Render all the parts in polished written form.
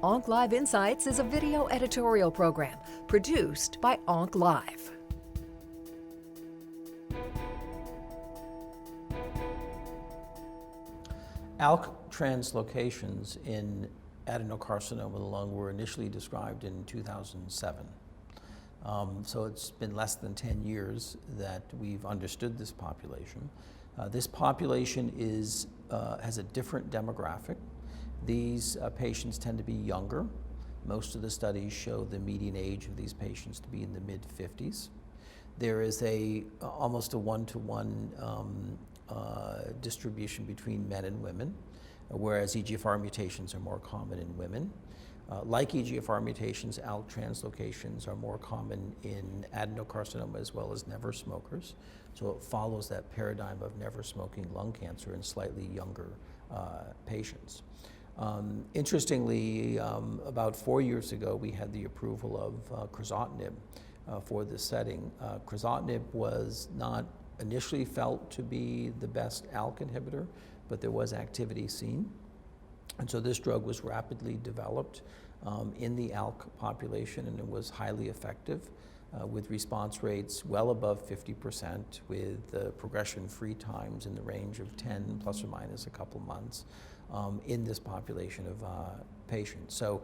ONC Live Insights is a video editorial program produced by ONC Live. ALK translocations in adenocarcinoma of the lung were initially described in 2007. So it's been less than 10 years that we've understood this population. This population has a different demographic. These patients tend to be younger. Most of the studies show the median age of these patients to be in the mid-50s. There is almost a one-to-one distribution between men and women, whereas EGFR mutations are more common in women. Like EGFR mutations, ALK translocations are more common in adenocarcinoma as well as never smokers. So it follows that paradigm of never smoking lung cancer in slightly younger patients. Interestingly, about 4 years ago, we had the approval of Crizotinib for this setting. Crizotinib was not initially felt to be the best ALK inhibitor, but there was activity seen. And so this drug was rapidly developed in the ALK population, and it was highly effective with response rates well above 50%, with progression-free times in the range of 10 plus or minus a couple months in this population of patients. So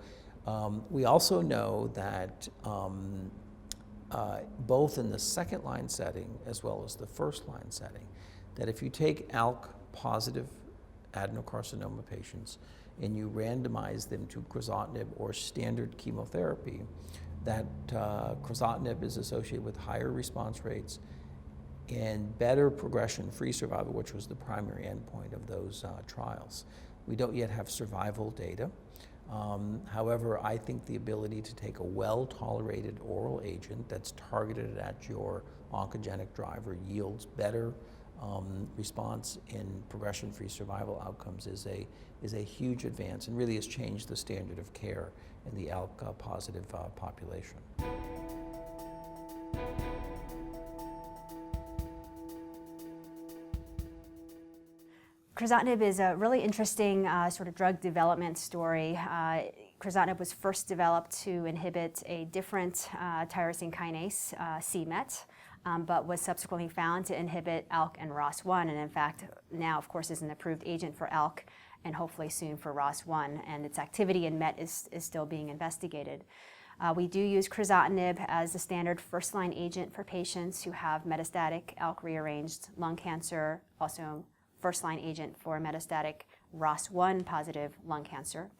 we also know that both in the second-line setting as well as the first-line setting, that if you take ALK-positive adenocarcinoma patients and you randomize them to Crizotinib or standard chemotherapy, that Crizotinib is associated with higher response rates and better progression-free survival, which was the primary endpoint of those trials. We don't yet have survival data. However, I think the ability to take a well-tolerated oral agent that's targeted at your oncogenic driver yields better response in progression-free survival outcomes is a huge advance and really has changed the standard of care in the ALK-positive population. Crizotinib is a really interesting sort of drug development story. Crizotinib was first developed to inhibit a different tyrosine kinase, c-Met, but was subsequently found to inhibit ALK and ROS1, and in fact now of course is an approved agent for ALK and hopefully soon for ROS1, and its activity in MET is still being investigated. We do use Crizotinib as a standard first-line agent for patients who have metastatic ALK-rearranged lung cancer, also first-line agent for metastatic ROS1 positive lung cancer.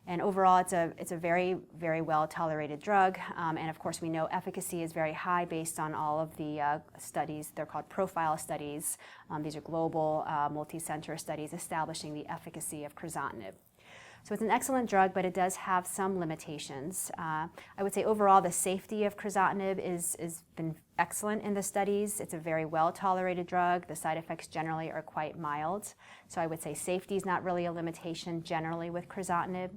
And overall, it's a very, very well-tolerated drug. And of course, we know efficacy is very high based on all of the studies. They're called profile studies. These are global, multi-center studies establishing the efficacy of Crizotinib. So it's an excellent drug, but it does have some limitations. I would say overall the safety of Crizotinib is been excellent in the studies. It's a very well-tolerated drug. The side effects generally are quite mild. So I would say safety is not really a limitation generally with Crizotinib.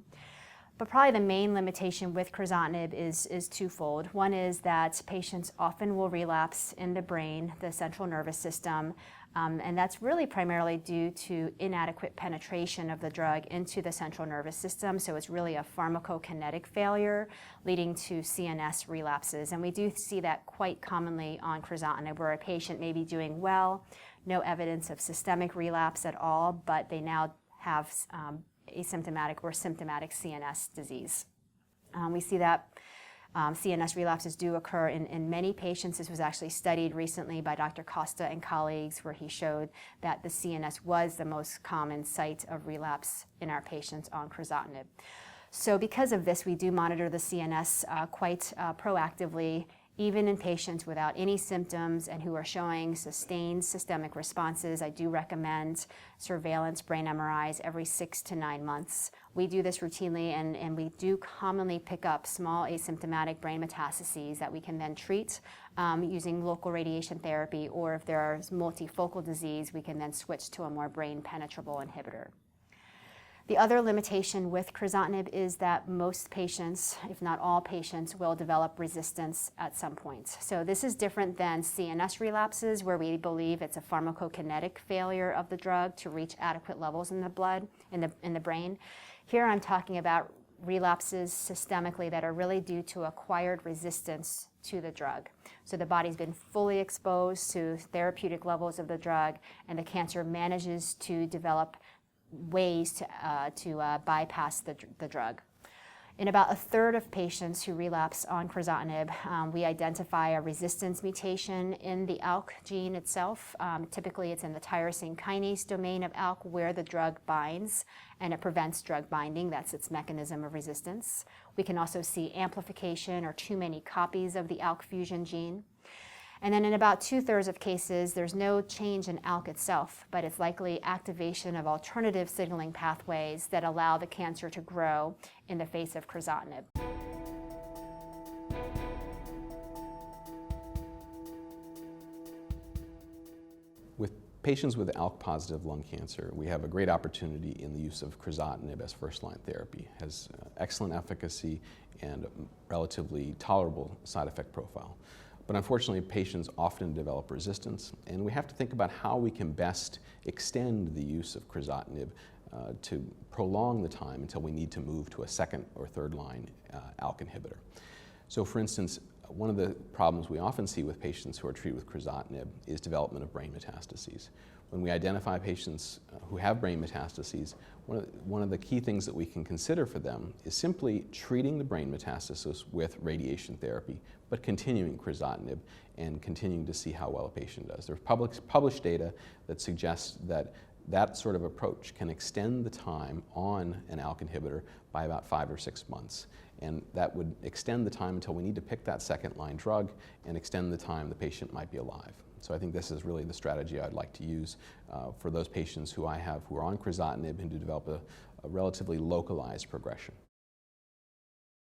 But probably the main limitation with Crizotinib is twofold. One is that patients often will relapse in the brain, the central nervous system, and that's really primarily due to inadequate penetration of the drug into the central nervous system. So it's really a pharmacokinetic failure leading to CNS relapses. And we do see that quite commonly on Crizotinib, where a patient may be doing well, no evidence of systemic relapse at all, but they now have asymptomatic or symptomatic CNS disease. We see that CNS relapses do occur in many patients. This was actually studied recently by Dr. Costa and colleagues, where he showed that the CNS was the most common site of relapse in our patients on Crizotinib. So because of this, we do monitor the CNS quite proactively, even in patients without any symptoms and who are showing sustained systemic responses. I do recommend surveillance brain MRIs every 6 to 9 months. We do this routinely, and we do commonly pick up small asymptomatic brain metastases that we can then treat using local radiation therapy, or if there is multifocal disease, we can then switch to a more brain penetrable inhibitor. The other limitation with Crizotinib is that most patients, if not all patients, will develop resistance at some point. So this is different than CNS relapses, where we believe it's a pharmacokinetic failure of the drug to reach adequate levels in the blood, in the brain. Here I'm talking about relapses systemically that are really due to acquired resistance to the drug. So the body's been fully exposed to therapeutic levels of the drug, and the cancer manages to develop ways to bypass the drug. In about a third of patients who relapse on crizotinib, we identify a resistance mutation in the ALK gene itself. Typically, it's in the tyrosine kinase domain of ALK where the drug binds, and it prevents drug binding. That's its mechanism of resistance. We can also see amplification or too many copies of the ALK fusion gene. And then in about 2/3 of cases, there's no change in ALK itself, but it's likely activation of alternative signaling pathways that allow the cancer to grow in the face of crizotinib. With patients with ALK-positive lung cancer, we have a great opportunity in the use of crizotinib as first-line therapy. It has excellent efficacy and a relatively tolerable side effect profile. But unfortunately, patients often develop resistance, and we have to think about how we can best extend the use of crizotinib to prolong the time until we need to move to a second or third line ALK inhibitor. So for instance, one of the problems we often see with patients who are treated with crizotinib is development of brain metastases. When we identify patients who have brain metastases, one of the key things that we can consider for them is simply treating the brain metastasis with radiation therapy, but continuing crizotinib and continuing to see how well a patient does. There's published data that suggests that that sort of approach can extend the time on an ALK inhibitor by about 5 or 6 months. And that would extend the time until we need to pick that second line drug and extend the time the patient might be alive. So I think this is really the strategy I'd like to use for those patients who I have who are on crizotinib and who develop a relatively localized progression.